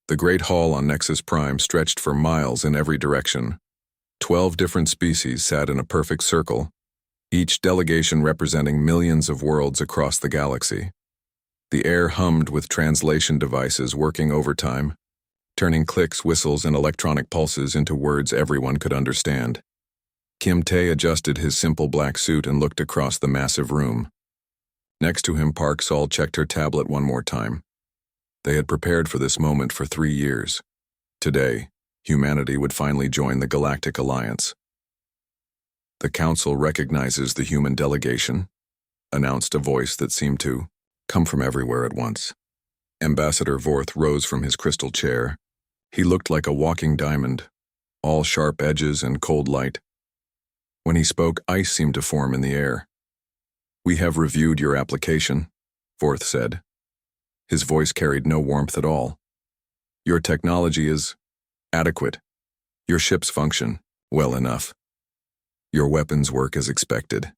The Great Hall on Nexus Prime stretched for miles in every direction. 12 different species sat in a perfect circle, each delegation representing millions of worlds across the galaxy. The air hummed with translation devices working overtime, turning clicks, whistles, and electronic pulses into words everyone could understand. Kim Tae adjusted his simple black suit and looked across the massive room. Next to him, Park Sol checked her tablet one more time. They had prepared for this moment for 3 years. Today, humanity would finally join the Galactic Alliance. "The Council recognizes the human delegation," announced a voice that seemed to come from everywhere at once. Ambassador Vorth rose from his crystal chair. He looked like a walking diamond, all sharp edges and cold light. When he spoke, ice seemed to form in the air. "We have reviewed your application," Vorth said. His voice carried no warmth at all. "Your technology is adequate. Your ships function well enough. Your weapons work as expected."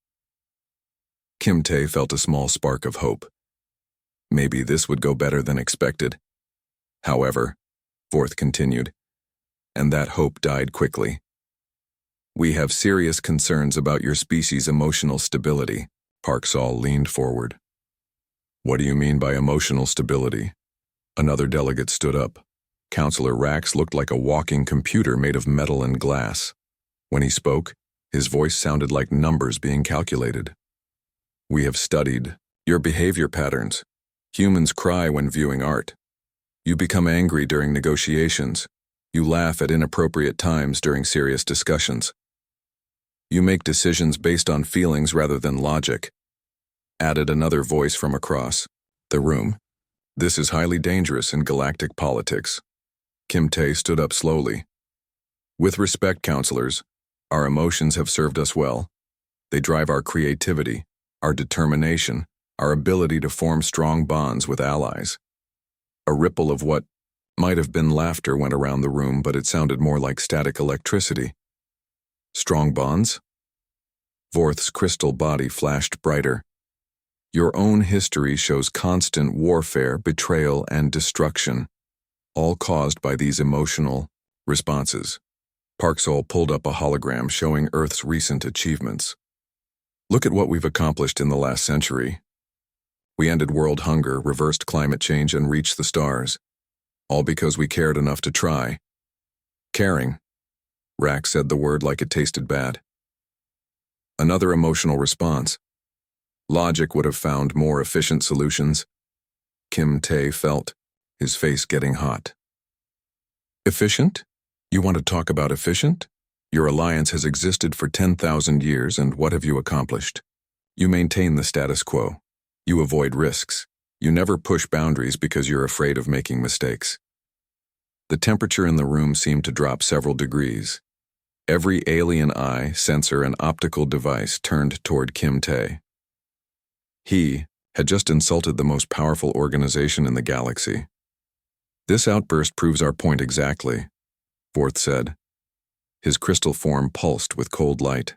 Kim Tae felt a small spark of hope. Maybe this would go better than expected. However, Vorth continued, and that hope died quickly. "We have serious concerns about your species' emotional stability." Park Sol leaned forward. "What do you mean by emotional stability?" Another delegate stood up. Counselor Rax looked like a walking computer made of metal and glass. When he spoke, his voice sounded like numbers being calculated. "We have studied your behavior patterns. Humans cry when viewing art. You become angry during negotiations. You laugh at inappropriate times during serious discussions. You make decisions based on feelings rather than logic," added another voice from across the room. "This is highly dangerous in galactic politics." Kim Tae stood up slowly. "With respect, counselors, our emotions have served us well. They drive our creativity, our determination, our ability to form strong bonds with allies." A ripple of what might have been laughter went around the room, but it sounded more like static electricity. "Strong bonds?" Vorth's crystal body flashed brighter. "Your own history shows constant warfare, betrayal, and destruction, all caused by these emotional responses." Park Sol pulled up a hologram showing Earth's recent achievements. "Look at what we've accomplished in the last century. We ended world hunger, reversed climate change, and reached the stars, all because we cared enough to try." "Caring." Rax said the word like it tasted bad. Another emotional response. "Logic would have found more efficient solutions." Kim Tae felt his face getting hot. "Efficient? You want to talk about efficient? Your alliance has existed for 10,000 years, and what have you accomplished? You maintain the status quo. You avoid risks. You never push boundaries because you're afraid of making mistakes." The temperature in the room seemed to drop several degrees. Every alien eye, sensor, and optical device turned toward Kim Tae. He had just insulted the most powerful organization in the galaxy. "This outburst proves our point exactly," Vorth said. His crystal form pulsed with cold light.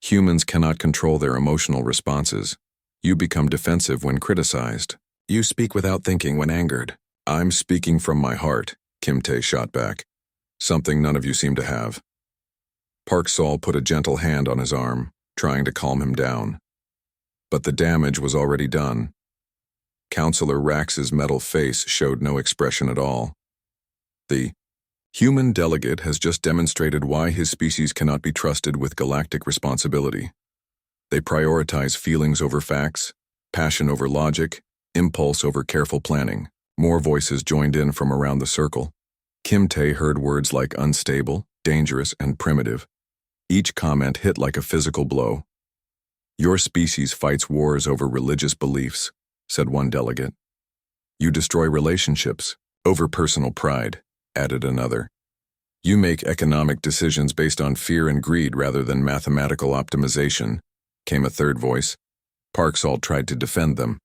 "Humans cannot control their emotional responses. You become defensive when criticized. You speak without thinking when angered." "I'm speaking from my heart," Kim Tae shot back. "Something none of you seem to have." Park Sol put a gentle hand on his arm, trying to calm him down. But the damage was already done. Counselor Rax's metal face showed no expression at all. "The human delegate has just demonstrated why his species cannot be trusted with galactic responsibility. They prioritize feelings over facts, passion over logic, impulse over careful planning." More voices joined in from around the circle. Kim Tae heard words like unstable, dangerous, and primitive. Each comment hit like a physical blow. "Your species fights wars over religious beliefs," said one delegate. "You destroy relationships over personal pride," added another. "You make economic decisions based on fear and greed rather than mathematical optimization," came a third voice. Park Sol tried to defend them.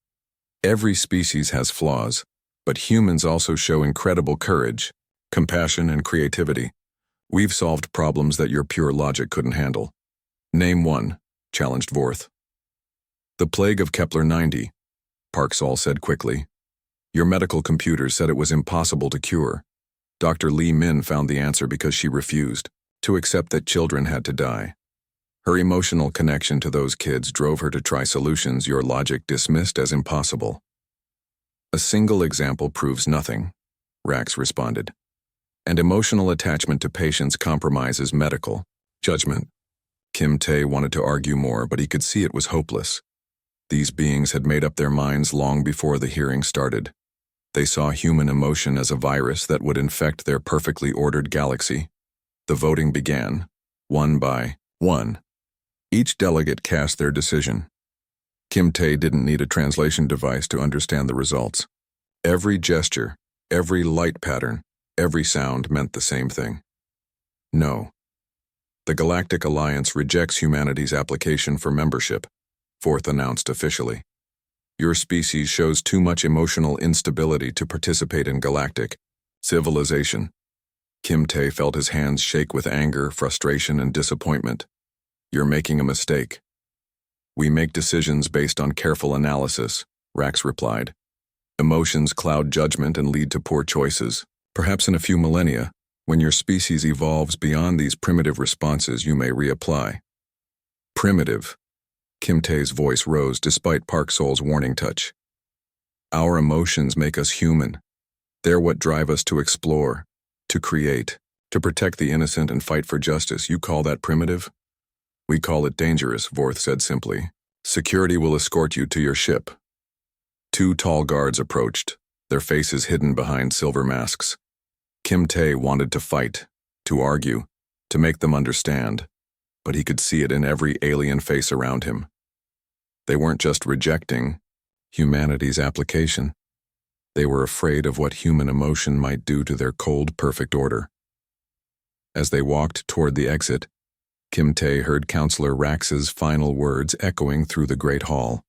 "Every species has flaws, but humans also show incredible courage, compassion, and creativity. We've solved problems that your pure logic couldn't handle." "Name one," challenged Vorth. "The plague of Kepler 90, Park Sol said quickly. Your medical computer said it was impossible to cure. Dr. Li Min found the answer because she refused to accept that children had to die. Her emotional connection to those kids drove her to try solutions your logic dismissed as impossible. A single example proves nothing, Rax responded. And emotional attachment to patients compromises medical judgment. Kim Tae wanted to argue more, but he could see it was hopeless. These beings had made up their minds long before the hearing started. They saw human emotion as a virus that would infect their perfectly ordered galaxy. The voting began, one by one. Each delegate cast their decision. Kim Tae didn't need a translation device to understand the results. Every gesture, every light pattern, every sound meant the same thing. No. The Galactic Alliance rejects humanity's application for membership, Fourth announced officially. Your species shows too much emotional instability to participate in galactic civilization. Kim Tae felt his hands shake with anger, frustration, and disappointment. You're making a mistake. We make decisions based on careful analysis, Rax replied. Emotions cloud judgment and lead to poor choices. Perhaps in a few millennia, when your species evolves beyond these primitive responses, you may reapply. Primitive. Kim Tae's voice rose despite Park Sol's warning touch. Our emotions make us human. They're what drive us to explore, to create, to protect the innocent and fight for justice. You call that primitive? We call it dangerous, Vorth said simply. Security will escort you to your ship. Two tall guards approached, their faces hidden behind silver masks. Kim Tae wanted to fight, to argue, to make them understand, but he could see it in every alien face around him. They weren't just rejecting humanity's application. They were afraid of what human emotion might do to their cold, perfect order. As they walked toward the exit, Kim Tae heard Counselor Rax's final words echoing through the great hall.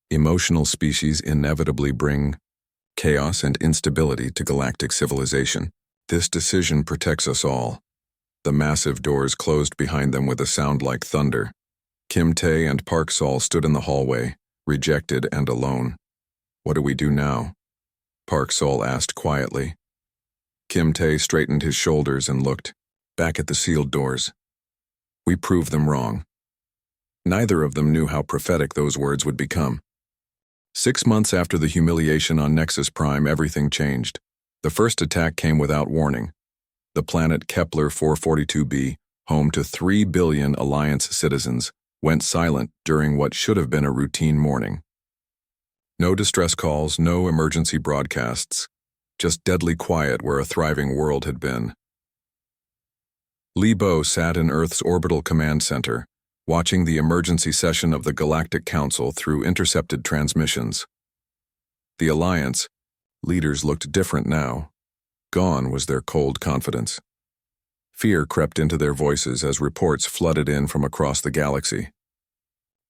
Emotional species inevitably bring chaos and instability to galactic civilization. This decision protects us all. The massive doors closed behind them with a sound like thunder. Kim Tae and Park Sol stood in the hallway, rejected and alone. What do we do now? Park Sol asked quietly. Kim Tae straightened his shoulders and looked back at the sealed doors. We proved them wrong. Neither of them knew how prophetic those words would become. 6 months after the humiliation on Nexus Prime, everything changed. The first attack came without warning. The planet Kepler 442b, home to 3 billion Alliance citizens, went silent during what should have been a routine morning. No distress calls, no emergency broadcasts, just deadly quiet where a thriving world had been. Li Bo sat in Earth's orbital command center, watching the emergency session of the Galactic Council through intercepted transmissions. The Alliance leaders looked different now. Gone was their cold confidence. Fear crept into their voices as reports flooded in from across the galaxy.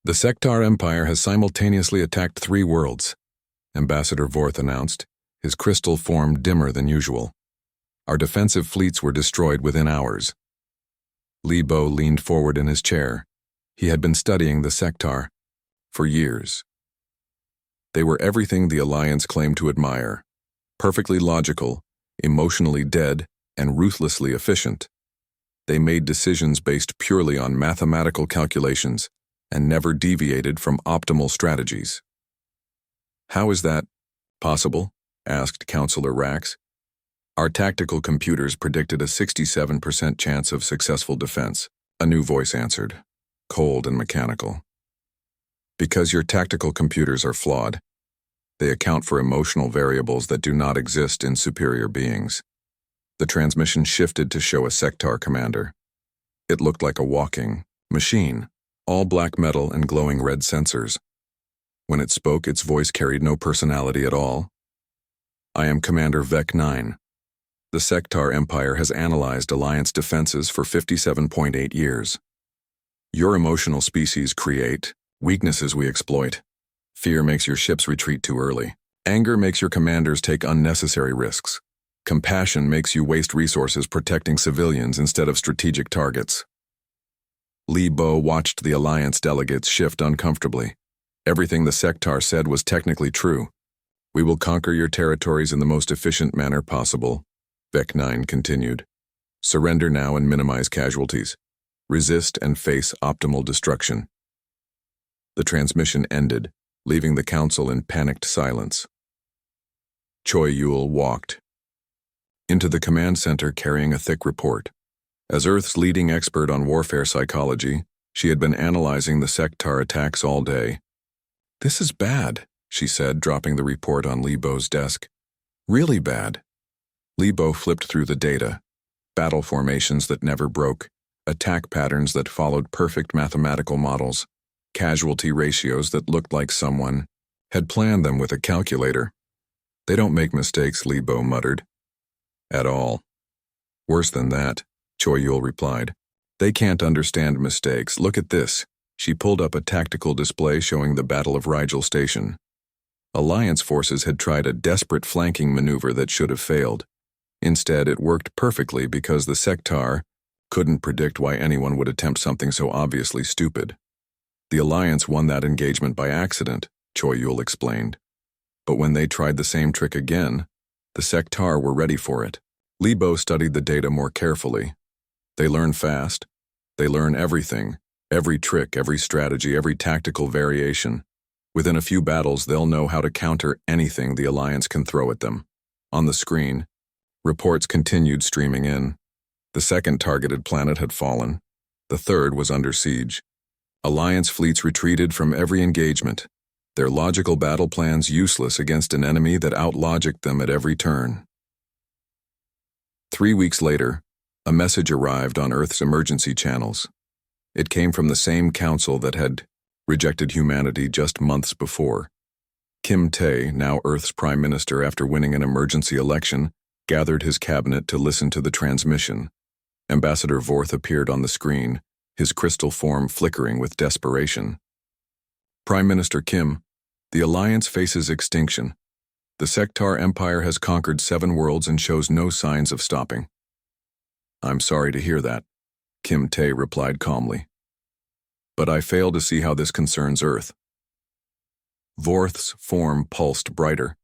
The Sectar Empire has simultaneously attacked 3 worlds, Ambassador Vorth announced, his crystal form dimmer than usual. Our defensive fleets were destroyed within hours. Li Bo leaned forward in his chair. He had been studying the Sectar for years. They were everything the Alliance claimed to admire. Perfectly logical, emotionally dead, and ruthlessly efficient. They made decisions based purely on mathematical calculations and never deviated from optimal strategies. How is that possible? Asked Counselor Rax. Our tactical computers predicted a 67% chance of successful defense, a new voice answered, cold and mechanical. Because your tactical computers are flawed. They account for emotional variables that do not exist in superior beings. The transmission shifted to show a Sectar commander. It looked like a walking machine, all black metal and glowing red sensors. When it spoke, its voice carried no personality at all. I am Commander Vec 9. The Sectar Empire has analyzed Alliance defenses for 57.8 years. Your emotional species create weaknesses we exploit. Fear makes your ships retreat too early. Anger makes your commanders take unnecessary risks. Compassion makes you waste resources protecting civilians instead of strategic targets. Li Bo watched the Alliance delegates shift uncomfortably. Everything the Sectar said was technically true. We will conquer your territories in the most efficient manner possible, Vec 9 continued. Surrender now and minimize casualties. Resist and face optimal destruction. The transmission ended, leaving the council in panicked silence. Choi Yul walked into the command center carrying a thick report. As Earth's leading expert on warfare psychology, she had been analyzing the sectar attacks all day. "This is bad," she said, dropping the report on Li Bo's desk. "Really bad." Li Bo flipped through the data. Battle formations that never broke, attack patterns that followed perfect mathematical models, casualty ratios that looked like someone had planned them with a calculator. "They don't make mistakes," Li Bo muttered. "At all." "Worse than that," Choi Yul replied. "They can't understand mistakes. Look at this." She pulled up a tactical display showing the Battle of Rigel Station. Alliance forces had tried a desperate flanking maneuver that should have failed. Instead, it worked perfectly because the sectar couldn't predict why anyone would attempt something so obviously stupid. The Alliance won that engagement by accident, Choi Yul explained. But when they tried the same trick again, the sectar were ready for it. Li Bo studied the data more carefully. They learn fast. They learn everything, every trick, every strategy, every tactical variation. Within a few battles, they'll know how to counter anything the Alliance can throw at them. On the screen, reports continued streaming in. The second targeted planet had fallen. The third was under siege. Alliance fleets retreated from every engagement, their logical battle plans useless against an enemy that outlogicked them at every turn. 3 weeks later, a message arrived on Earth's emergency channels. It came from the same council that had rejected humanity just months before. Kim Tae, now Earth's prime minister after winning an emergency election, gathered his cabinet to listen to the transmission. Ambassador Vorth appeared on the screen, his crystal form flickering with desperation. "Prime Minister Kim, the Alliance faces extinction. The Sectar Empire has conquered 7 worlds and shows no signs of stopping." "I'm sorry to hear that," Kim Tae replied calmly. "But I fail to see how this concerns Earth." Vorth's form pulsed brighter.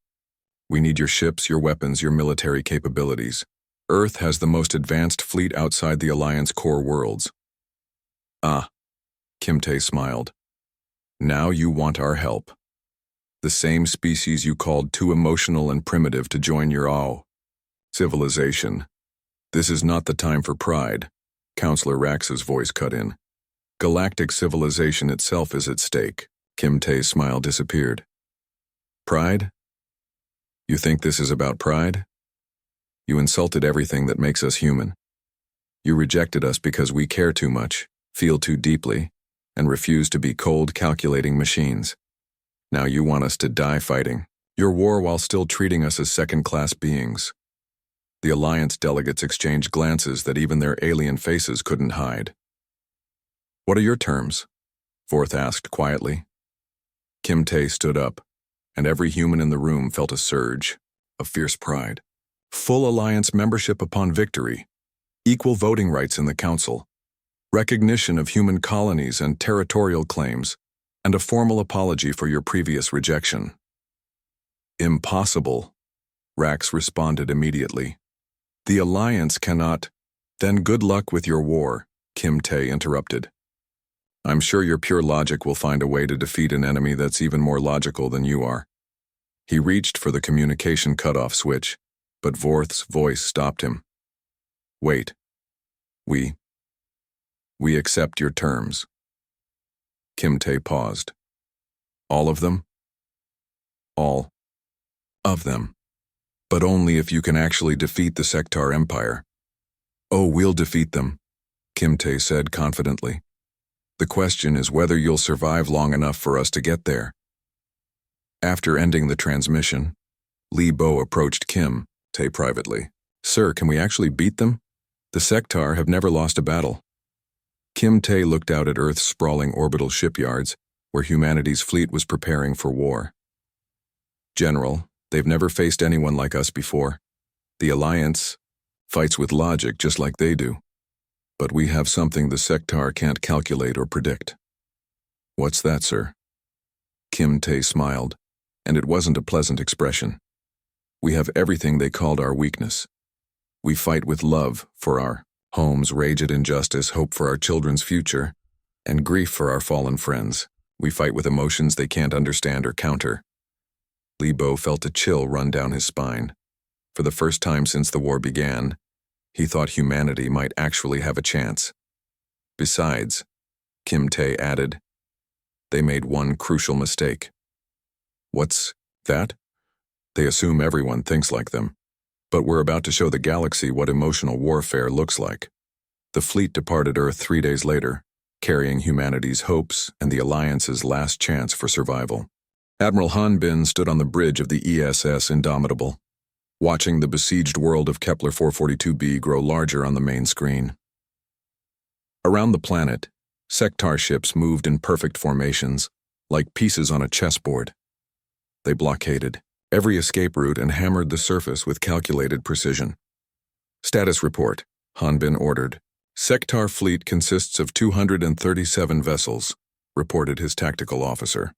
"We need your ships, your weapons, your military capabilities. Earth has the most advanced fleet outside the Alliance core worlds." "Ah," Kim Tae smiled. "Now you want our help. The same species you called too emotional and primitive to join your civilization. This is not the time for pride," Counselor Rax's voice cut in. "Galactic civilization itself is at stake." Kim Tae's smile disappeared. "Pride? You think this is about pride? You insulted everything that makes us human. You rejected us because we care too much, feel too deeply, and refuse to be cold, calculating machines. Now you want us to die fighting your war while still treating us as second-class beings." The Alliance delegates exchanged glances that even their alien faces couldn't hide. "What are your terms?" Vorth asked quietly. Kim Tae stood up, and every human in the room felt a surge of fierce pride. "Full Alliance membership upon victory, equal voting rights in the Council, recognition of human colonies and territorial claims, and a formal apology for your previous rejection." "Impossible," Rax responded immediately. "The Alliance cannot—" "Then good luck with your war," Kim Tae interrupted. "I'm sure your pure logic will find a way to defeat an enemy that's even more logical than you are." He reached for the communication cutoff switch, but Vorth's voice stopped him. "Wait. We accept your terms." Kim Tae paused. "All of them?" "All of them. But only if you can actually defeat the Sectar Empire." "Oh, we'll defeat them," Kim Tae said confidently. "The question is whether you'll survive long enough for us to get there." After ending the transmission, Li Bo approached Kim Tae privately. "Sir, can we actually beat them? The Sectar have never lost a battle." Kim Tae looked out at Earth's sprawling orbital shipyards, where humanity's fleet was preparing for war. "General, they've never faced anyone like us before. The Alliance fights with logic just like they do. But we have something the Sectar can't calculate or predict." "What's that, sir?" Kim Tae smiled. and it wasn't a pleasant expression. We have everything they called our weakness. We fight with love for our homes, rage at injustice, hope for our children's future, and grief for our fallen friends. We fight with emotions they can't understand or counter. Lebo felt a chill run down his spine. For the first time since the war began, he thought humanity might actually have a chance. Besides, Kim Tae added, they made one crucial mistake. What's that? They assume everyone thinks like them. But we're about to show the galaxy what emotional warfare looks like. The fleet departed Earth 3 days later, carrying humanity's hopes and the Alliance's last chance for survival. Admiral Han Bin stood on the bridge of the ESS Indomitable, watching the besieged world of Kepler 442b grow larger on the main screen. Around the planet, sector ships moved in perfect formations, like pieces on a chessboard. They blockaded every escape route and hammered the surface with calculated precision. Status report, Han Bin ordered. Sector fleet consists of 237 vessels, reported his tactical officer.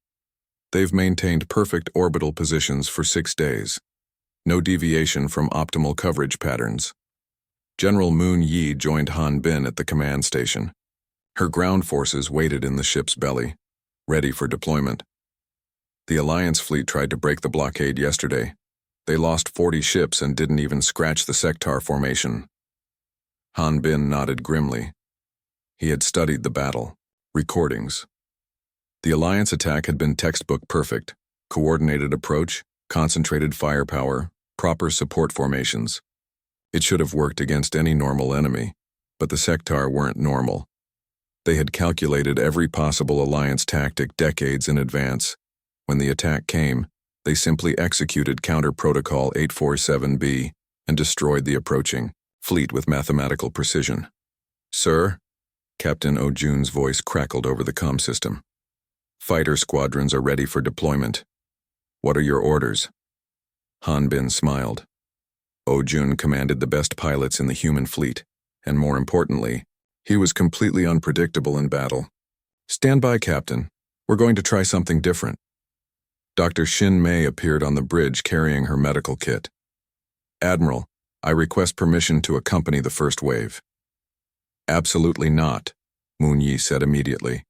They've maintained perfect orbital positions for 6 days. No deviation from optimal coverage patterns. General Moon Yi joined Han Bin at the command station. Her ground forces waited in the ship's belly, ready for deployment. The Alliance fleet tried to break the blockade yesterday. They lost 40 ships and didn't even scratch the sector formation. Han Bin nodded grimly. He had studied the battle, recordings. The Alliance attack had been textbook perfect. Coordinated approach, concentrated firepower, proper support formations. It should have worked against any normal enemy, but the sector weren't normal. They had calculated every possible Alliance tactic decades in advance. When the attack came, they simply executed Counter Protocol 847B and destroyed the approaching fleet with mathematical precision. Sir, Captain Oh-jun's voice crackled over the comm system. Fighter squadrons are ready for deployment. What are your orders? Han Bin smiled. Oh-jun commanded the best pilots in the human fleet, and more importantly, he was completely unpredictable in battle. Stand by, Captain. We're going to try something different. Dr. Shin Mei appeared on the bridge carrying her medical kit. Admiral, I request permission to accompany the first wave. Absolutely not, Moon Yi said immediately.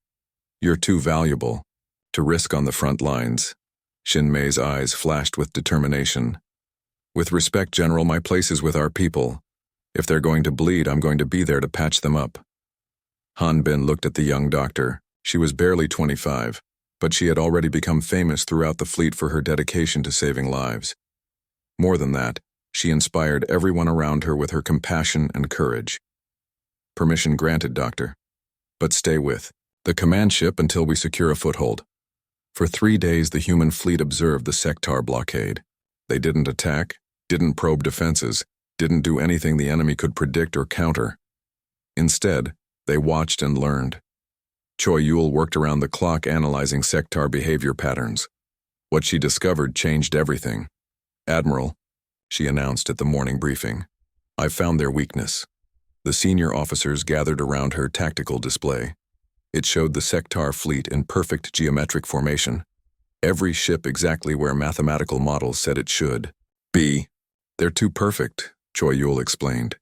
You're too valuable to risk on the front lines. Shin Mei's eyes flashed with determination. With respect, General, my place is with our people. If they're going to bleed, I'm going to be there to patch them up. Han Bin looked at the young doctor. She was barely 25, but she had already become famous throughout the fleet for her dedication to saving lives. More than that, she inspired everyone around her with her compassion and courage. Permission granted, Doctor. But stay with the command ship until we secure a foothold. For 3 days, the human fleet observed the sector blockade. They didn't attack, didn't probe defenses, didn't do anything the enemy could predict or counter. Instead, they watched and learned. Choi Yul worked around the clock analyzing sector behavior patterns. What she discovered changed everything. Admiral, she announced at the morning briefing, I've found their weakness. The senior officers gathered around her tactical display. It showed the sector fleet in perfect geometric formation. Every ship exactly where mathematical models said it should be. They're too perfect, Choi Yul explained.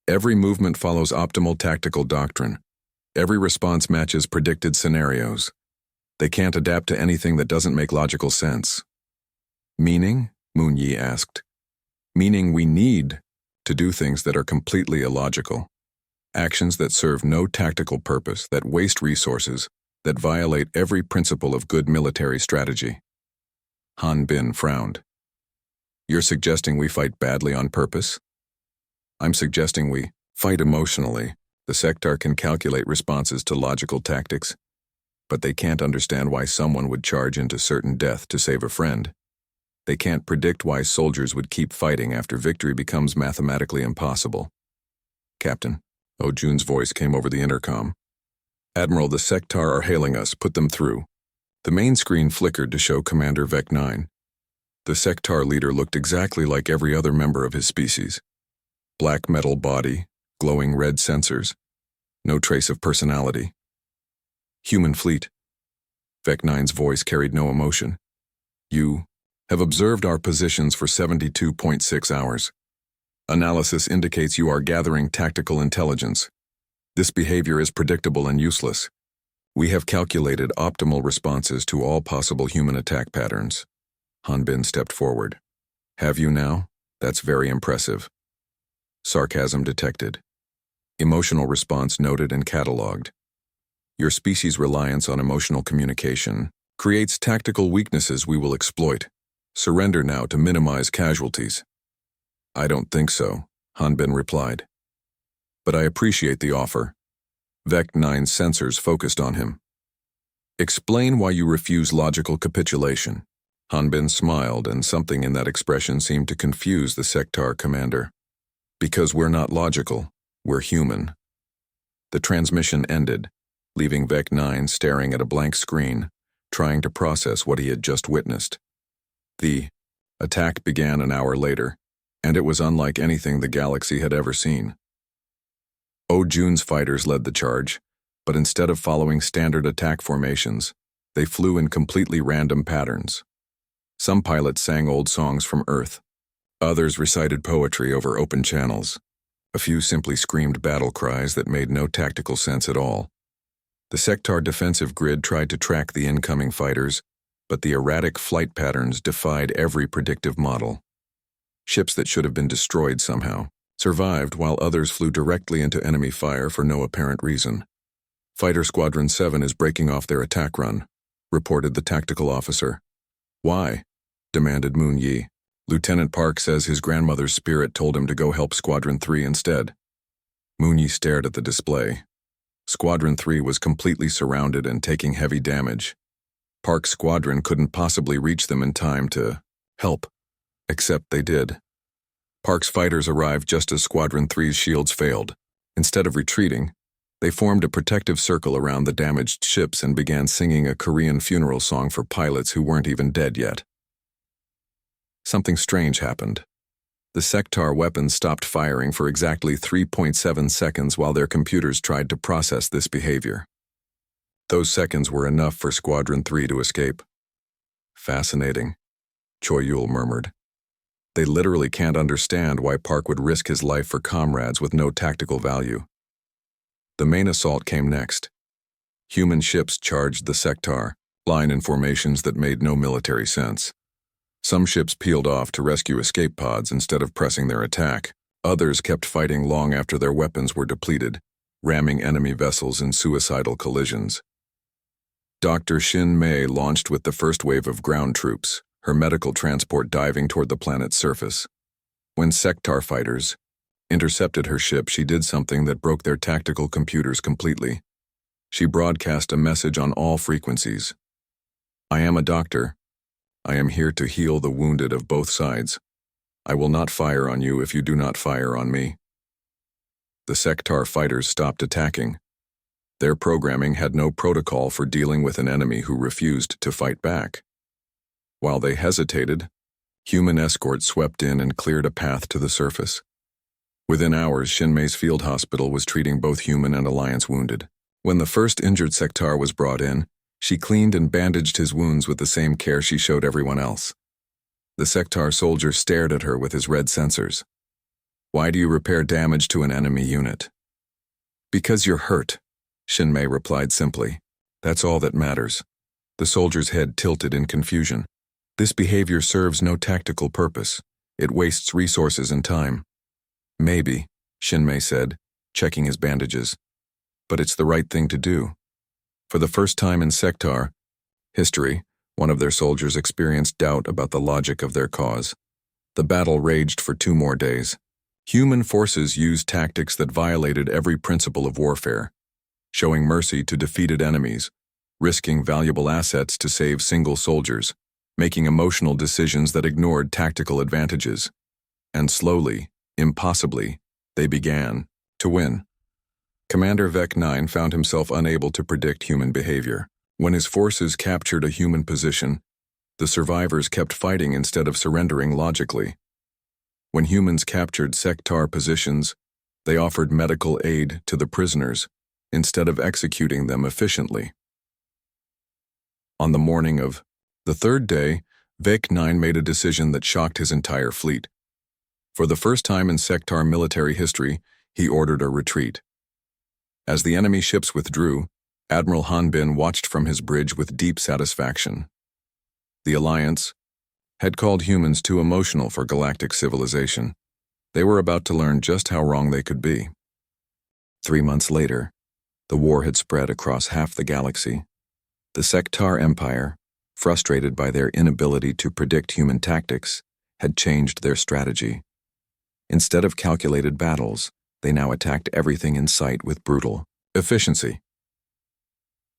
Every movement follows optimal tactical doctrine. Every response matches predicted scenarios. They can't adapt to anything that doesn't make logical sense. Meaning? Moon Yi asked. Meaning we need to do things that are completely illogical. Actions that serve no tactical purpose, that waste resources, that violate every principle of good military strategy. Han Bin frowned. You're suggesting we fight badly on purpose? I'm suggesting we fight emotionally. The sector can calculate responses to logical tactics, but they can't understand why someone would charge into certain death to save a friend. They can't predict why soldiers would keep fighting after victory becomes mathematically impossible. Captain, Oh-jun's voice came over the intercom. Admiral, the sector are hailing us. Put them through. The main screen flickered to show Commander Vec 9. The sector leader looked exactly like every other member of his species. Black metal body, glowing red sensors. No trace of personality. Human fleet. Vec 9's voice carried no emotion. You have observed our positions for 72.6 hours. Analysis indicates you are gathering tactical intelligence. This behavior is predictable and useless. We have calculated optimal responses to all possible human attack patterns. Hanbin stepped forward. Have you now? That's very impressive. Sarcasm detected. Emotional response noted and catalogued. Your species' reliance on emotional communication creates tactical weaknesses we will exploit. Surrender now to minimize casualties. I don't think so, Hanbin replied. But I appreciate the offer. Vec-9's sensors focused on him. Explain why you refuse logical capitulation. Hanbin smiled, and something in that expression seemed to confuse the Sectar commander. Because we're not logical, we're human. The transmission ended, leaving Vec-9 staring at a blank screen, trying to process what he had just witnessed. The attack began an hour later, and it was unlike anything the galaxy had ever seen. Jun's fighters led the charge, but instead of following standard attack formations, they flew in completely random patterns. Some pilots sang old songs from Earth. Others recited poetry over open channels. A few simply screamed battle cries that made no tactical sense at all. The Sectar defensive grid tried to track the incoming fighters, but the erratic flight patterns defied every predictive model. Ships that should have been destroyed somehow survived, while others flew directly into enemy fire for no apparent reason. Fighter Squadron 7 is breaking off their attack run, reported the tactical officer. Why? Demanded Moon Yi. Lieutenant Park says his grandmother's spirit told him to go help Squadron 3 instead. Moon Yi stared at the display. Squadron 3 was completely surrounded and taking heavy damage. Park's squadron couldn't possibly reach them in time to help, except they did. Park's fighters arrived just as Squadron 3's shields failed. Instead of retreating, they formed a protective circle around the damaged ships and began singing a Korean funeral song for pilots who weren't even dead yet. Something strange happened. The Sectar weapons stopped firing for exactly 3.7 seconds while their computers tried to process this behavior. Those seconds were enough for Squadron 3 to escape. Fascinating, Choi Yul murmured. They literally can't understand why Park would risk his life for comrades with no tactical value. The main assault came next. Human ships charged the Sectar, line in formations that made no military sense. Some ships peeled off to rescue escape pods instead of pressing their attack. Others kept fighting long after their weapons were depleted, ramming enemy vessels in suicidal collisions. Dr. Shin Mei launched with the first wave of ground troops, her medical transport diving toward the planet's surface. When Sectar fighters intercepted her ship, she did something that broke their tactical computers completely. She broadcast a message on all frequencies. I am a doctor. I am here to heal the wounded of both sides. I will not fire on you if you do not fire on me. The Sectar fighters stopped attacking. Their programming had no protocol for dealing with an enemy who refused to fight back. While they hesitated, human escorts swept in and cleared a path to the surface. Within hours, Shinmei's field hospital was treating both human and Alliance wounded. When the first injured Sectar was brought in, she cleaned and bandaged his wounds with the same care she showed everyone else. The Sectar soldier stared at her with his red sensors. Why do you repair damage to an enemy unit? Because you're hurt, Shinmei replied simply. That's all that matters. The soldier's head tilted in confusion. This behavior serves no tactical purpose. It wastes resources and time. Maybe, Shinmei said, checking his bandages. But it's the right thing to do. For the first time in Sectar history, one of their soldiers experienced doubt about the logic of their cause. The battle raged for 2 more days. Human forces used tactics that violated every principle of warfare, showing mercy to defeated enemies, risking valuable assets to save single soldiers, making emotional decisions that ignored tactical advantages. And slowly, impossibly, they began to win. Commander Vec-9 found himself unable to predict human behavior. When his forces captured a human position, the survivors kept fighting instead of surrendering logically. When humans captured Sectar positions, they offered medical aid to the prisoners instead of executing them efficiently. On the morning of the 3rd day, Vec-9 made a decision that shocked his entire fleet. For the first time in Sectar military history, he ordered a retreat. As the enemy ships withdrew, Admiral Han Bin watched from his bridge with deep satisfaction. The Alliance had called humans too emotional for galactic civilization. They were about to learn just how wrong they could be. 3 months later, the war had spread across half the galaxy. The Sectar Empire, frustrated by their inability to predict human tactics, had changed their strategy. Instead of calculated battles, they now attacked everything in sight with brutal efficiency.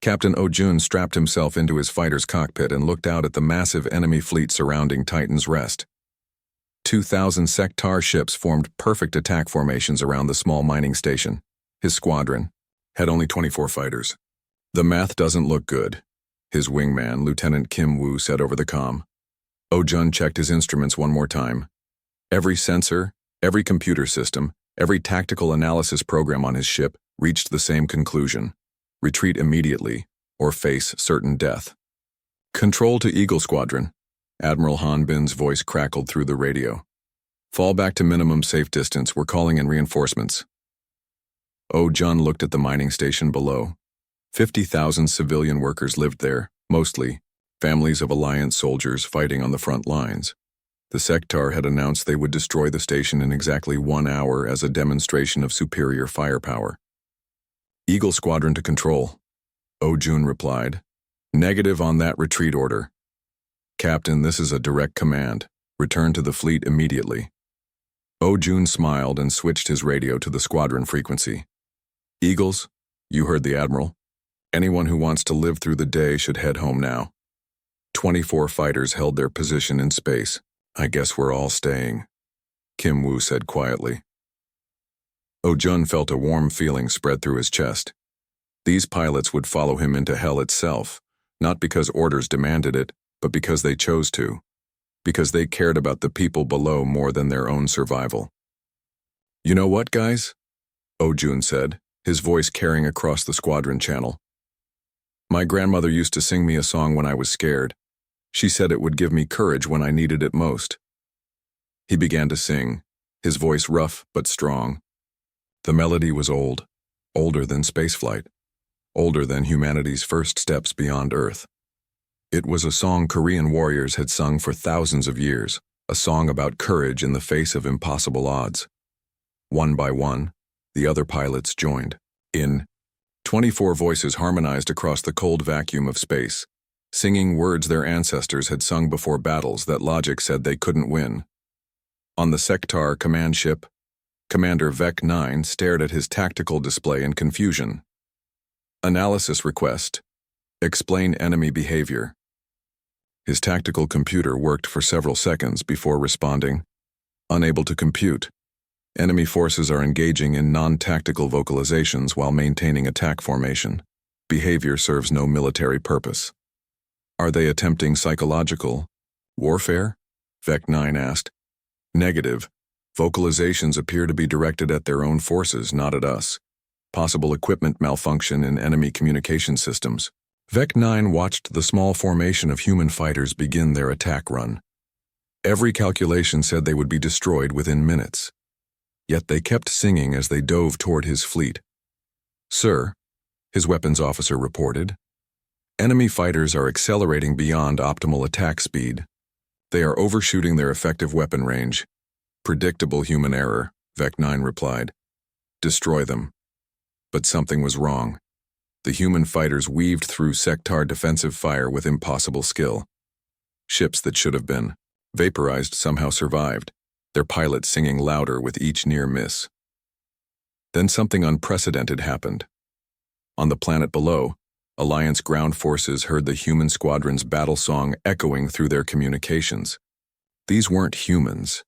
Captain O'Jun strapped himself into his fighter's cockpit and looked out at the massive enemy fleet surrounding Titan's Rest. 2,000 Sectar ships formed perfect attack formations around the small mining station. His squadron had only 24 fighters. The math doesn't look good, his wingman, Lieutenant Kim Woo, said over the comm. O'Jun checked his instruments one more time. Every sensor, every computer system, every tactical analysis program on his ship reached the same conclusion: retreat immediately, or face certain death. Control to Eagle Squadron. Admiral Han Bin's voice crackled through the radio. Fall back to minimum safe distance. We're calling in reinforcements. O'Jun looked at the mining station below. 50,000 civilian workers lived there, mostly families of Alliance soldiers fighting on the front lines. The Sectar had announced they would destroy the station in exactly 1 hour as a demonstration of superior firepower. Eagle Squadron to control. O'Jun replied. Negative on that retreat order. Captain, this is a direct command. Return to the fleet immediately. O'Jun smiled and switched his radio to the squadron frequency. Eagles, you heard the Admiral. Anyone who wants to live through the day should head home now. 24 fighters held their position in space. I guess we're all staying, Kim Woo said quietly. O'Jun felt a warm feeling spread through his chest. These pilots would follow him into hell itself, not because orders demanded it, but because they chose to, because they cared about the people below more than their own survival. You know what, guys? O'Jun said, his voice carrying across the squadron channel. My grandmother used to sing me a song when I was scared. She said it would give me courage when I needed it most. He began to sing, his voice rough but strong. The melody was old, older than spaceflight, older than humanity's first steps beyond Earth. It was a song Korean warriors had sung for thousands of years, a song about courage in the face of impossible odds. One by one, the other pilots joined in. 24 voices harmonized across the cold vacuum of space, singing words their ancestors had sung before battles that logic said they couldn't win. On the Sectar command ship, Commander Vec-9 stared at his tactical display in confusion. Analysis request. Explain enemy behavior. His tactical computer worked for several seconds before responding. Unable to compute. Enemy forces are engaging in non-tactical vocalizations while maintaining attack formation. Behavior serves no military purpose. Are they attempting psychological warfare? Vec-9 asked. Negative. Vocalizations appear to be directed at their own forces, not at us. Possible equipment malfunction in enemy communication systems. Vec-9 watched the small formation of human fighters begin their attack run. Every calculation said they would be destroyed within minutes. Yet they kept singing as they dove toward his fleet. Sir, his weapons officer reported, enemy fighters are accelerating beyond optimal attack speed. They are overshooting their effective weapon range. Predictable human error, Vec-9 replied. Destroy them. But something was wrong. The human fighters weaved through Sectar defensive fire with impossible skill. Ships that should have been vaporized somehow survived, their pilots singing louder with each near miss. Then something unprecedented happened. On the planet below, Alliance ground forces heard the human squadron's battle song echoing through their communications. These weren't humans.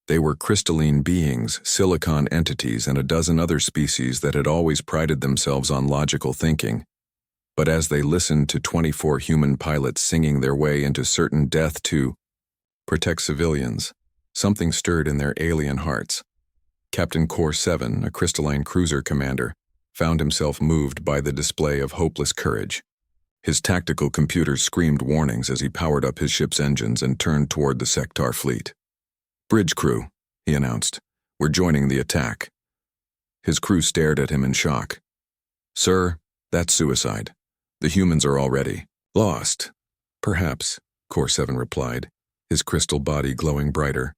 They were crystalline beings, silicon entities, and a dozen other species that had always prided themselves on logical thinking. But as they listened to 24 human pilots singing their way into certain death to protect civilians, something stirred in their alien hearts. Captain Core 7, a crystalline cruiser commander, found himself moved by the display of hopeless courage. His tactical computers screamed warnings as he powered up his ship's engines and turned toward the sector fleet. "Bridge crew," he announced. "We're joining the attack." His crew stared at him in shock. "Sir, that's suicide. The humans are already lost." "Perhaps," Core 7 replied, his crystal body glowing brighter.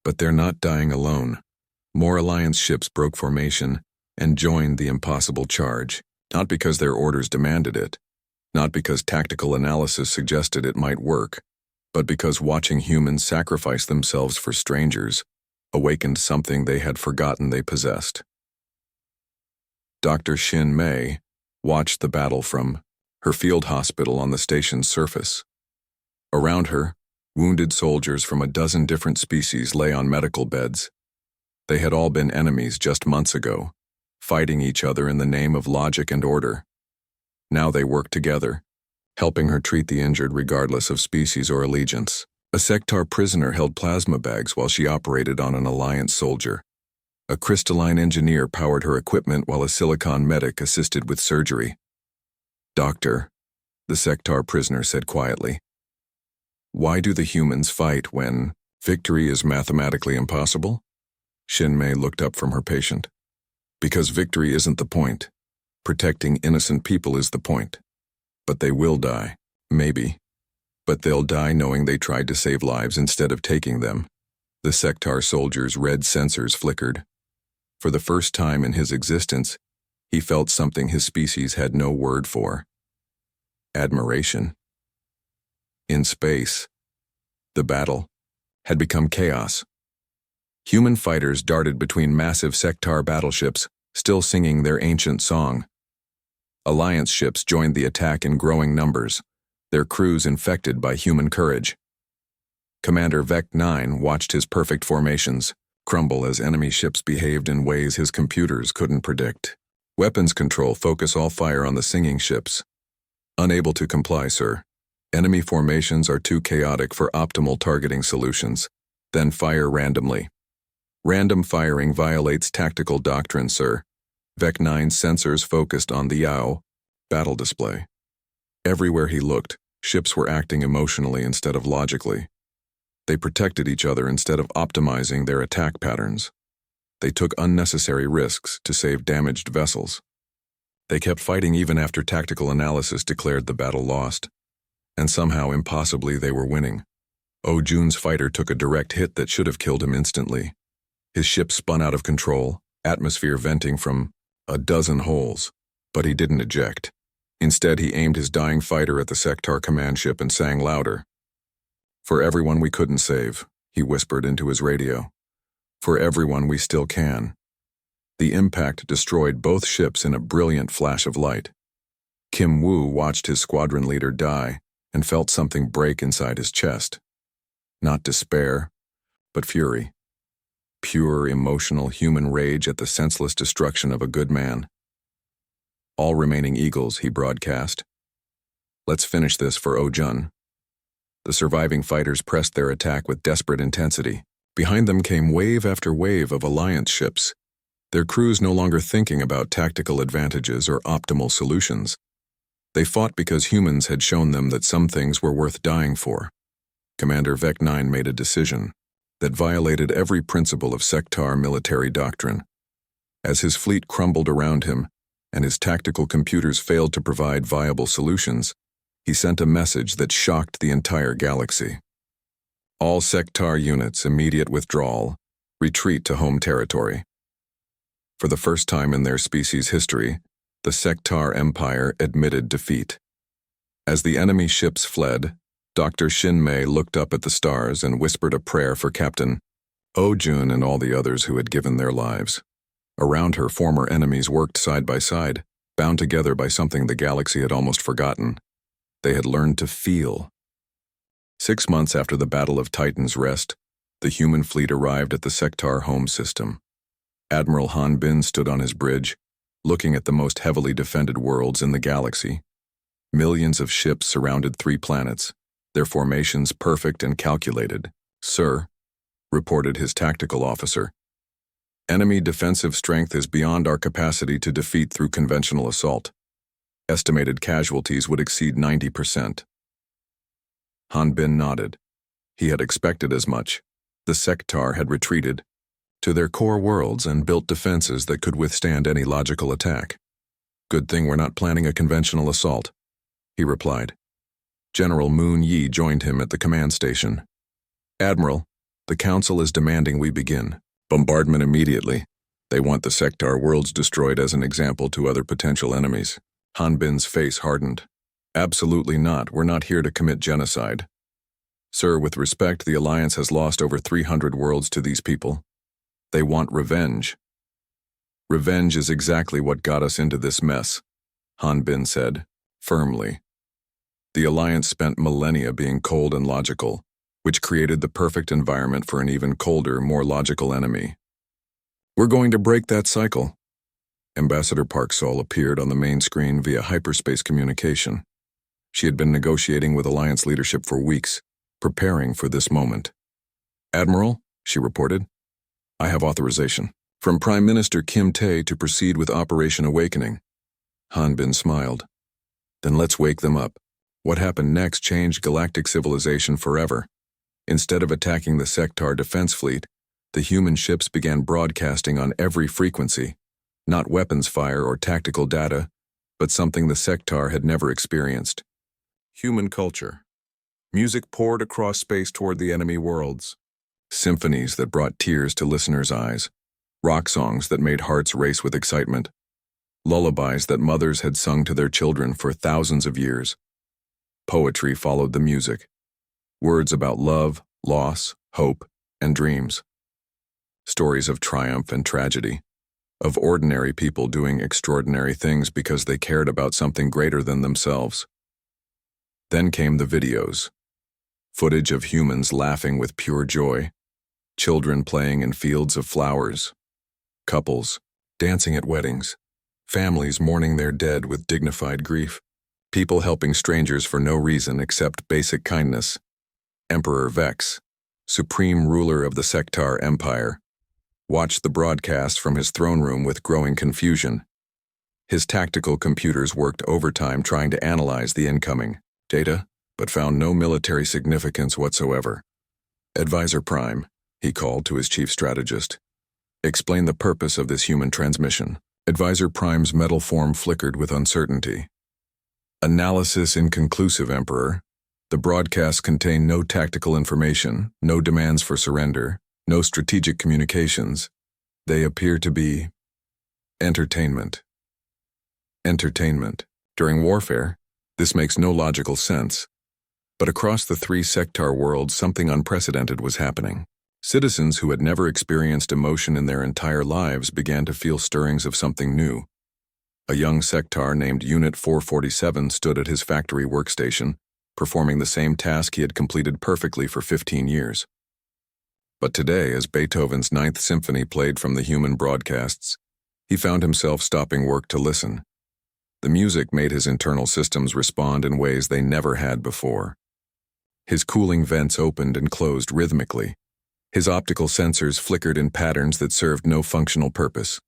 "But they're not dying alone." More Alliance ships broke formation and joined the impossible charge, not because their orders demanded it, not because tactical analysis suggested it might work, but because watching humans sacrifice themselves for strangers awakened something they had forgotten they possessed. Dr. Shin Mei watched the battle from her field hospital on the station's surface. Around her, wounded soldiers from a dozen different species lay on medical beds. They had all been enemies just months ago, fighting each other in the name of logic and order. Now they worked together, helping her treat the injured regardless of species or allegiance. A sector prisoner held plasma bags while she operated on an Alliance soldier. A crystalline engineer powered her equipment while a silicon medic assisted with surgery. "Doctor," the sector prisoner said quietly, "why do the humans fight when victory is mathematically impossible?" Shin Mei looked up from her patient. "Because victory isn't the point. Protecting innocent people is the point. But they will die, maybe. But they'll die knowing they tried to save lives instead of taking them." The sector soldier's red sensors flickered. For the first time in his existence, he felt something his species had no word for. Admiration. In space, the battle had become chaos. Human fighters darted between massive sector battleships, still singing their ancient song. Alliance ships joined the attack in growing numbers, their crews infected by human courage. Commander Vec 9 watched his perfect formations crumble as enemy ships behaved in ways his computers couldn't predict. "Weapons control, focus all fire on the singing ships." "Unable to comply, sir. Enemy formations are too chaotic for optimal targeting solutions. Then fire randomly." "Random firing violates tactical doctrine, sir." Vec 9's sensors focused on the Yao battle display. Everywhere he looked, ships were acting emotionally instead of logically. They protected each other instead of optimizing their attack patterns. They took unnecessary risks to save damaged vessels. They kept fighting even after tactical analysis declared the battle lost. And somehow, impossibly, they were winning. Oh Jun's fighter took a direct hit that should have killed him instantly. His ship spun out of control, atmosphere venting from a dozen holes, but he didn't eject. Instead, he aimed his dying fighter at the sector command ship and sang louder. "For everyone we couldn't save," he whispered into his radio. "For everyone we still can." The impact destroyed both ships in a brilliant flash of light. Kim Woo watched his squadron leader die and felt something break inside his chest. Not despair, but fury. Pure, emotional human rage at the senseless destruction of a good man. "All remaining Eagles," he broadcast. "Let's finish this for Oh Jun." The surviving fighters pressed their attack with desperate intensity. Behind them came wave after wave of Alliance ships, their crews no longer thinking about tactical advantages or optimal solutions. They fought because humans had shown them that some things were worth dying for. Commander Vec 9 made a decision that violated every principle of sector military doctrine. As his fleet crumbled around him, and his tactical computers failed to provide viable solutions, he sent a message that shocked the entire galaxy. "All sector units, immediate withdrawal. Retreat to home territory." For the first time in their species' history, the sector empire admitted defeat. As the enemy ships fled, Dr. Shin Mei looked up at the stars and whispered a prayer for Captain Oh Jun and all the others who had given their lives. Around her, former enemies worked side by side, bound together by something the galaxy had almost forgotten. They had learned to feel. 6 months after the Battle of Titan's Rest, the human fleet arrived at the sector home system. Admiral Han Bin stood on his bridge, looking at the most heavily defended worlds in the galaxy. Millions of ships surrounded 3 planets, their formations perfect and calculated. "Sir," reported his tactical officer, "enemy defensive strength is beyond our capacity to defeat through conventional assault. Estimated casualties would exceed 90%. Han Bin nodded. He had expected as much. The sectar had retreated to their core worlds and built defenses that could withstand any logical attack. Good thing we're not planning a conventional assault, he replied. General Moon Yi joined him at the command station. Admiral, the Council is demanding we begin. Bombardment immediately. They want the sectar worlds destroyed as an example to other potential enemies. Han Bin's face hardened. Absolutely not. We're not here to commit genocide. Sir, with respect, the Alliance has lost over 300 worlds to these people. They want revenge. Revenge is exactly what got us into this mess, Han Bin said, firmly. The Alliance spent millennia being cold and logical, which created the perfect environment for an even colder, more logical enemy. We're going to break that cycle. Ambassador Park Sol appeared on the main screen via hyperspace communication. She had been negotiating with Alliance leadership for weeks, preparing for this moment. Admiral, she reported, I have authorization from Prime Minister Kim Tae to proceed with Operation Awakening. Han Bin smiled. Then let's wake them up. What happened next changed galactic civilization forever. Instead of attacking the sectar defense fleet, the human ships began broadcasting on every frequency, not weapons fire or tactical data, but something the sectar had never experienced. Human culture. Music poured across space toward the enemy worlds. Symphonies that brought tears to listeners' eyes. Rock songs that made hearts race with excitement. Lullabies that mothers had sung to their children for thousands of years. Poetry followed the music. Words about love, loss, hope, and dreams. Stories of triumph and tragedy. Of ordinary people doing extraordinary things because they cared about something greater than themselves. Then came the videos. Footage of humans laughing with pure joy. Children playing in fields of flowers. Couples dancing at weddings. Families mourning their dead with dignified grief. People helping strangers for no reason except basic kindness. Emperor Vex, supreme ruler of the Sectar Empire, watched the broadcast from his throne room with growing confusion. His tactical computers worked overtime trying to analyze the incoming data, but found no military significance whatsoever. Advisor Prime, he called to his chief strategist. Explain the purpose of this human transmission. Advisor Prime's metal form flickered with uncertainty. Analysis inconclusive, Emperor. The broadcasts contain no tactical information, no demands for surrender, no strategic communications. They appear to be entertainment. Entertainment. During warfare, this makes no logical sense. But across the three sectar worlds, something unprecedented was happening. Citizens who had never experienced emotion in their entire lives began to feel stirrings of something new. A young sectar named Unit 447 stood at his factory workstation, performing the same task he had completed perfectly for 15 years. But today, as Beethoven's Ninth Symphony played from the human broadcasts, he found himself stopping work to listen. The music made his internal systems respond in ways they never had before. His cooling vents opened and closed rhythmically. His optical sensors flickered in patterns that served no functional purpose.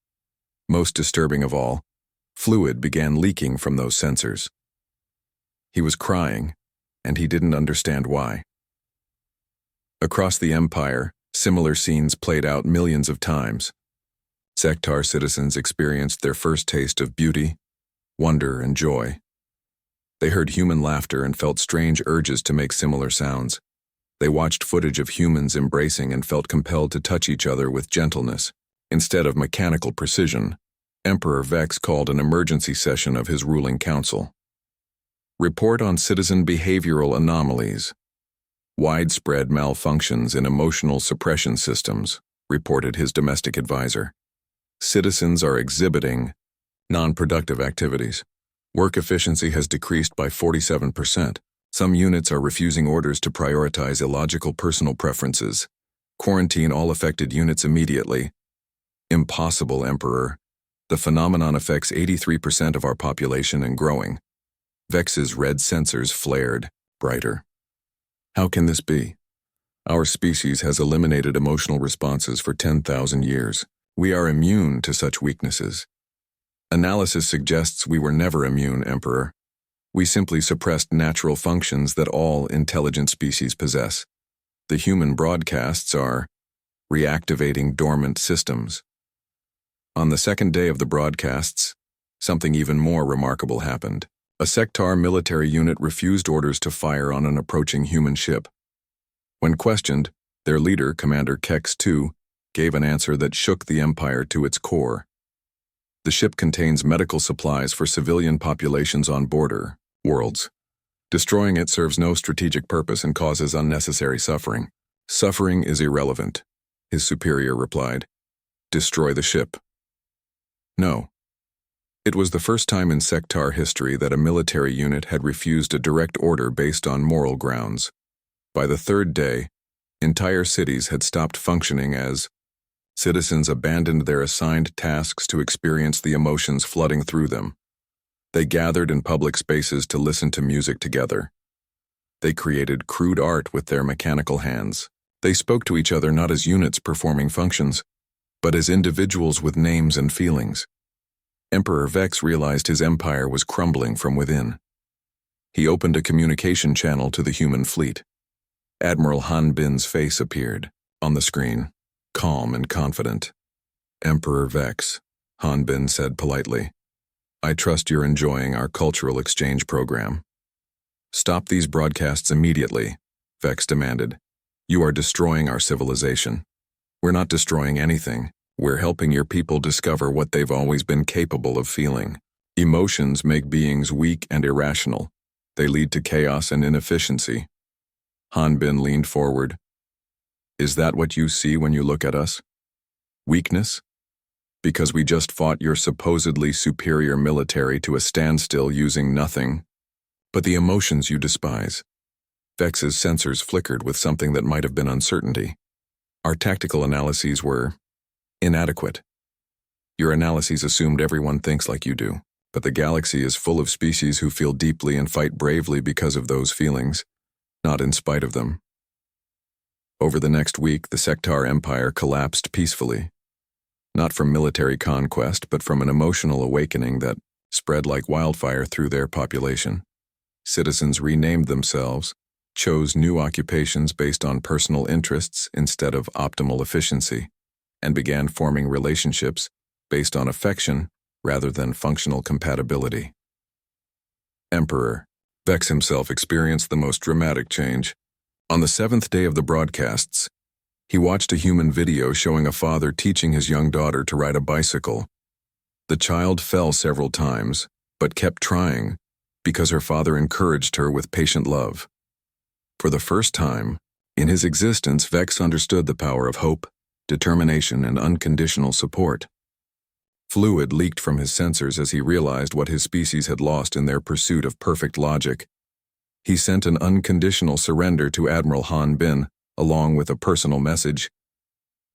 Most disturbing of all, fluid began leaking from those sensors. He was crying, and he didn't understand why. Across the Empire, similar scenes played out millions of times. Sectar citizens experienced their first taste of beauty, wonder, and joy. They heard human laughter and felt strange urges to make similar sounds. They watched footage of humans embracing and felt compelled to touch each other with gentleness, instead of mechanical precision. Emperor Vex called an emergency session of his ruling council. Report on citizen behavioral anomalies. Widespread malfunctions in emotional suppression systems, reported his domestic advisor. Citizens are exhibiting non-productive activities. Work efficiency has decreased by 47%. Some units are refusing orders to prioritize illogical personal preferences. Quarantine all affected units immediately. Impossible, Emperor. The phenomenon affects 83% of our population and growing. Vex's red sensors flared, brighter. How can this be? Our species has eliminated emotional responses for 10,000 years. We are immune to such weaknesses. Analysis suggests we were never immune, Emperor. We simply suppressed natural functions that all intelligent species possess. The human broadcasts are reactivating dormant systems. On the second day of the broadcasts, something even more remarkable happened. A Sectar military unit refused orders to fire on an approaching human ship. When questioned, their leader, Commander Kex II, gave an answer that shook the Empire to its core. The ship contains medical supplies for civilian populations on border worlds. Destroying it serves no strategic purpose and causes unnecessary suffering. Suffering is irrelevant, his superior replied. Destroy the ship. No. It was the first time in Sectar history that a military unit had refused a direct order based on moral grounds. By the third day, entire cities had stopped functioning as citizens abandoned their assigned tasks to experience the emotions flooding through them. They gathered in public spaces to listen to music together. They created crude art with their mechanical hands. They spoke to each other not as units performing functions, but as individuals with names and feelings. Emperor Vex realized his empire was crumbling from within. He opened a communication channel to the human fleet. Admiral Han Bin's face appeared on the screen, calm and confident. Emperor Vex, Han Bin said politely. I trust you're enjoying our cultural exchange program. Stop these broadcasts immediately, Vex demanded. You are destroying our civilization. We're not destroying anything. We're helping your people discover what they've always been capable of feeling. Emotions make beings weak and irrational. They lead to chaos and inefficiency. Han Bin leaned forward. Is that what you see when you look at us? Weakness? Because we just fought your supposedly superior military to a standstill using nothing. But the emotions you despise. Vex's sensors flickered with something that might have been uncertainty. Our tactical analyses were inadequate. Your analyses assumed everyone thinks like you do, but the galaxy is full of species who feel deeply and fight bravely because of those feelings, not in spite of them. Over the next week, the Sectar Empire collapsed peacefully. Not from military conquest, but from an emotional awakening that spread like wildfire through their population. Citizens renamed themselves, chose new occupations based on personal interests instead of optimal efficiency, and began forming relationships based on affection rather than functional compatibility. Emperor Vex himself experienced the most dramatic change. On the seventh day of the broadcasts, he watched a human video showing a father teaching his young daughter to ride a bicycle. The child fell several times, but kept trying because her father encouraged her with patient love. For the first time in his existence, Vex understood the power of hope, determination, and unconditional support. Fluid leaked from his sensors as he realized what his species had lost in their pursuit of perfect logic. He sent an unconditional surrender to Admiral Han Bin, along with a personal message.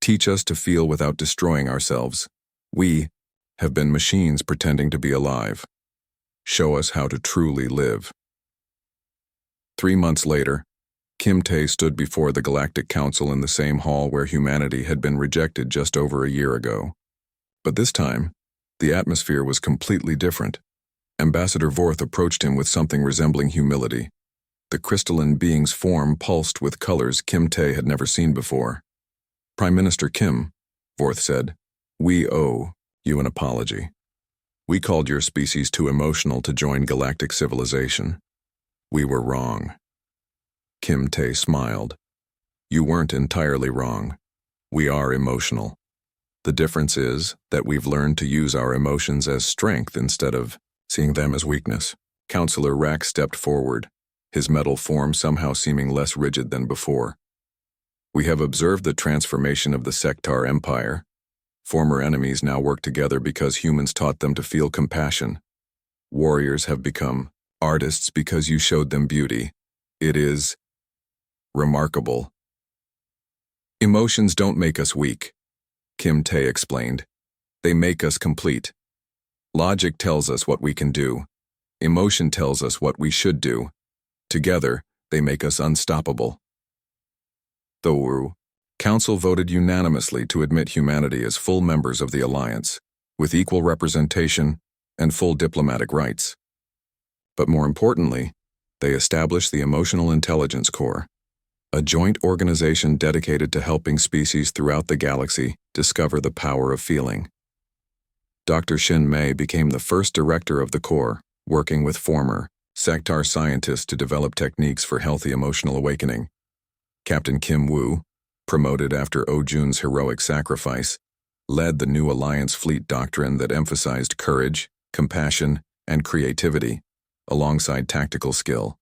Teach us to feel without destroying ourselves. We have been machines pretending to be alive. Show us how to truly live. 3 months later, Kim Tae stood before the Galactic Council in the same hall where humanity had been rejected just over a year ago. But this time, the atmosphere was completely different. Ambassador Vorth approached him with something resembling humility. The crystalline being's form pulsed with colors Kim Tae had never seen before. Prime Minister Kim, Vorth said, we owe you an apology. We called your species too emotional to join galactic civilization. We were wrong. Kim Tae smiled. You weren't entirely wrong. We are emotional. The difference is that we've learned to use our emotions as strength instead of seeing them as weakness. Counselor Rack stepped forward, his metal form somehow seeming less rigid than before. We have observed the transformation of the Sectar Empire. Former enemies now work together because humans taught them to feel compassion. Warriors have become artists because you showed them beauty. It is remarkable. Emotions don't make us weak, Kim Tae explained. They make us complete. Logic tells us what we can do. Emotion tells us what we should do. Together, they make us unstoppable. The Council voted unanimously to admit humanity as full members of the Alliance. With equal representation, and full diplomatic rights. But more importantly, they established the Emotional Intelligence Corps, a joint organization dedicated to helping species throughout the galaxy discover the power of feeling. Dr. Shin Mei became the first director of the Corps, working with former Sector scientists to develop techniques for healthy emotional awakening. Captain Kim Woo, promoted after Oh Jun's heroic sacrifice, led the new Alliance Fleet doctrine that emphasized courage, compassion, and creativity, alongside tactical skill.